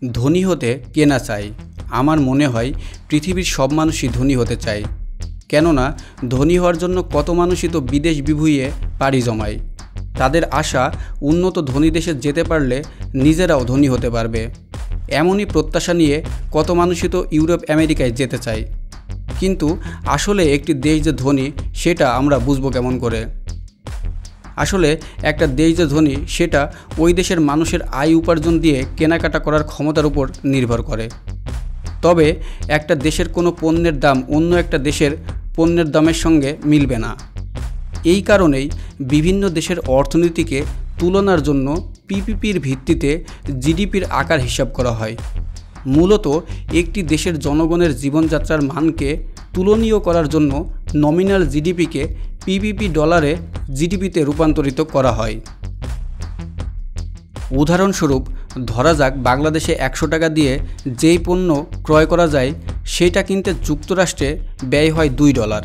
ধনী হতে কে না চায়। আমার মনে হয় পৃথিবীর সব মানুষই ধনী হতে চায়, কেননা ধনী হওয়ার জন্য কত মানুষই তো বিদেশ বিভুঁইয়ে পাড়ি জমায়। তাদের আশা উন্নত ধনী দেশে যেতে পারলে নিজেরাও ধনী হতে পারবে। এমনই প্রত্যাশা নিয়ে কত মানুষই তো ইউরোপ আমেরিকায় যেতে চায়। কিন্তু আসলে একটি দেশ যে ধনী সেটা আমরা বুঝবো কেমন করে? আসলে একটা দেশ যে ধনী সেটা ওই দেশের মানুষের আয় উপার্জন দিয়ে কেনাকাটা করার ক্ষমতার উপর নির্ভর করে। তবে একটা দেশের কোনো পণ্যের দাম অন্য একটা দেশের পণ্যের দামের সঙ্গে মিলবে না। এই কারণেই বিভিন্ন দেশের অর্থনীতিকে তুলনার জন্য পিপিপির ভিত্তিতে জিডিপির আকার হিসাব করা হয়। মূলত একটি দেশের জনগণের জীবনযাত্রার মানকে তুলনীয় করার জন্য নমিনাল জিডিপিকে পিপিপি ডলারে জিডিপিতে রূপান্তরিত করা হয়। উদাহরণস্বরূপ ধরা যাক বাংলাদেশে 100 টাকা দিয়ে যেই পণ্য ক্রয় করা যায় সেটা কিনতে যুক্তরাষ্ট্রে ব্যয় হয় $2।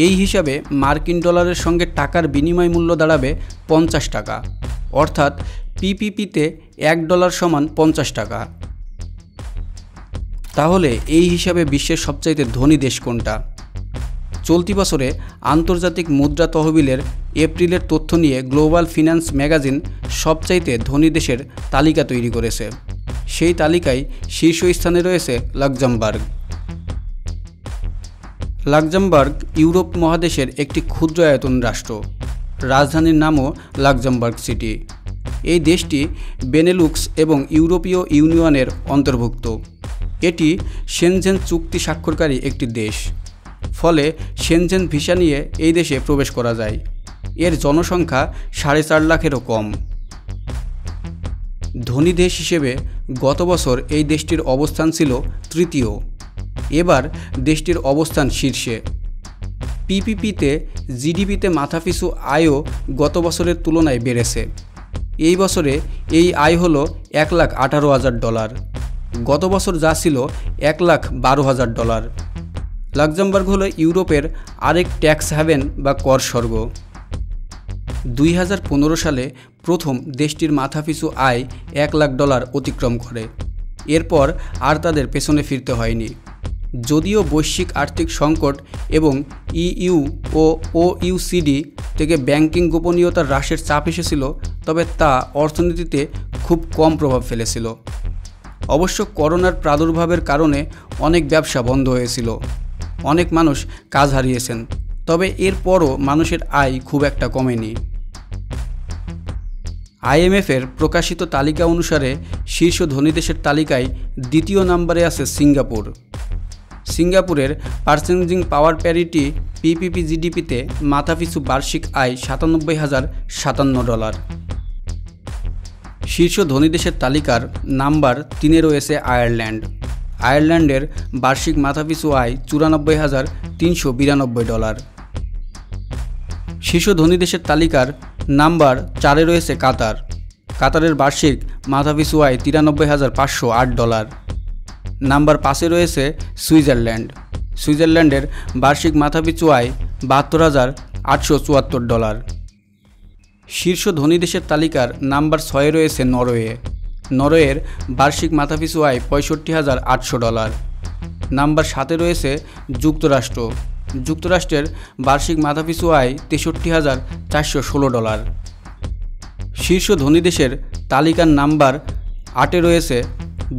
এই হিসাবে মার্কিন ডলারের সঙ্গে টাকার বিনিময় মূল্য দাঁড়াবে 50 টাকা, অর্থাৎ পিপিপিতে $1 সমান 50 টাকা। তাহলে এই হিসাবে বিশ্বের সবচাইতে ধনী দেশ কোনটা? চলতি বছরে আন্তর্জাতিক মুদ্রা তহবিলের এপ্রিলের তথ্য নিয়ে গ্লোবাল ফিন্যান্স ম্যাগাজিন সবচাইতে ধনী দেশের তালিকা তৈরি করেছে। সেই তালিকায় শীর্ষস্থানে রয়েছে লাক্সেমবার্গ। লাক্সেমবার্গ ইউরোপ মহাদেশের একটি ক্ষুদ্র আয়তন রাষ্ট্র। রাজধানীর নামও লাক্সেমবার্গ সিটি। এই দেশটি বেনেলুক্স এবং ইউরোপীয় ইউনিয়নের অন্তর্ভুক্ত। এটি শেনজেন চুক্তি স্বাক্ষরকারী একটি দেশ। ফলে শেনজেন ভিসা নিয়ে এই দেশে প্রবেশ করা যায়। এর জনসংখ্যা 4.5 লাখেরও কম। ধনী দেশ হিসেবে গত বছর এই দেশটির অবস্থান ছিল তৃতীয়। এবার দেশটির অবস্থান শীর্ষে। পিপিপিতে জিডিপিতে মাথাপিছু আয়ও গত বছরের তুলনায় বেড়েছে। এই বছরে এই আয় হলো $1,18,000। গত বছর যা ছিল $1,12,000। লাক্সেমবার্গ হলো ইউরোপের আরেক ট্যাক্স হ্যাভেন বা কর স্বর্গ। 2015 সালে প্রথম দেশটির মাথাপিছু আয় $1,00,000 অতিক্রম করে। এরপর আর তাদের পেছনে ফিরতে হয়নি। যদিও বৈশ্বিক আর্থিক সংকট এবং ইইউ ও ওইসিডি থেকে ব্যাংকিং গোপনীয়তার হ্রাসের চাপ এসেছিল, তবে তা অর্থনীতিতে খুব কম প্রভাব ফেলেছিল। অবশ্য করোনার প্রাদুর্ভাবের কারণে অনেক ব্যবসা বন্ধ হয়েছিল, অনেক মানুষ কাজ হারিয়েছেন, তবে এরপরও মানুষের আয় খুব একটা কমেনি। আইএমএফের প্রকাশিত তালিকা অনুসারে শীর্ষ ধনী দেশের তালিকায় দ্বিতীয় নম্বরে আছে সিঙ্গাপুর। সিঙ্গাপুরের পার্চেজিং পাওয়ার প্যারিটি পিপিপি জিডিপিতে মাথাপিছু বার্ষিক আয় $97,057। শীর্ষ ধনী দেশের তালিকার নাম্বার 3-এ রয়েছে আয়ারল্যান্ড। আয়ারল্যান্ডের বার্ষিক মাথাপিছু আয় $94,392। শীর্ষ ধনী দেশের তালিকার নাম্বার 4-এ রয়েছে কাতার। কাতারের বার্ষিক মাথাপিছু আয় $93,508। নাম্বার 5-এ রয়েছে সুইজারল্যান্ড। সুইজারল্যান্ডের বার্ষিক মাথাপিছু আয় $72,874। শীর্ষ ধনী দেশের তালিকার নাম্বার 6-এ রয়েছে নরওয়ে। নরওয়ের বার্ষিক মাথাপিছু আয় $65,800। নাম্বার 7-এ রয়েছে যুক্তরাষ্ট্র। যুক্তরাষ্ট্রের বার্ষিক মাথাপিছু আয় $63,416। শীর্ষ ধনী দেশের তালিকার নাম্বার 8-এ রয়েছে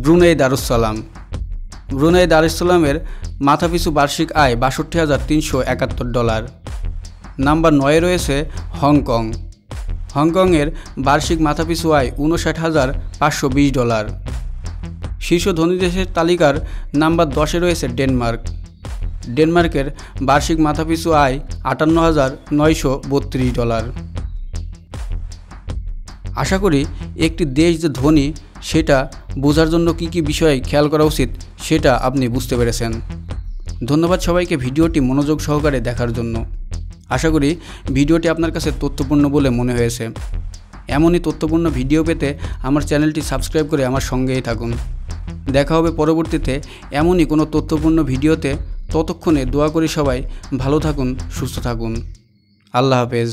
ব্রুনেই দারুসসালাম। ব্রুনেই দারুসসালামের মাথাপিছু বার্ষিক আয় $62,371। নাম্বার 9-এ রয়েছে হংকং। হংকংয়ের বার্ষিক মাথাপিছু আয় $59,520। শীর্ষ ধনী দেশের তালিকার নাম্বার 10-এ রয়েছে ডেনমার্ক। ডেনমার্কের বার্ষিক মাথাপিছু আয় $58,932। আশা করি একটি দেশ যে ধনী সেটা বোঝার জন্য কী কী বিষয় খেয়াল করা উচিত সেটা আপনি বুঝতে পেরেছেন। ধন্যবাদ সবাইকে ভিডিওটি মনোযোগ সহকারে দেখার জন্য। আশা করি ভিডিওটি আপনার কাছে তথ্যপূর্ণ বলে মনে হয়েছে। এমনই তথ্যপূর্ণ ভিডিও পেতে আমার চ্যানেলটি সাবস্ক্রাইব করে আমার সঙ্গেই থাকুন। দেখা হবে পরবর্তীতে এমনই কোনো তথ্যপূর্ণ ভিডিওতে। ততক্ষণে দোয়া করি সবাই ভালো থাকুন, সুস্থ থাকুন। আল্লাহ হাফেজ।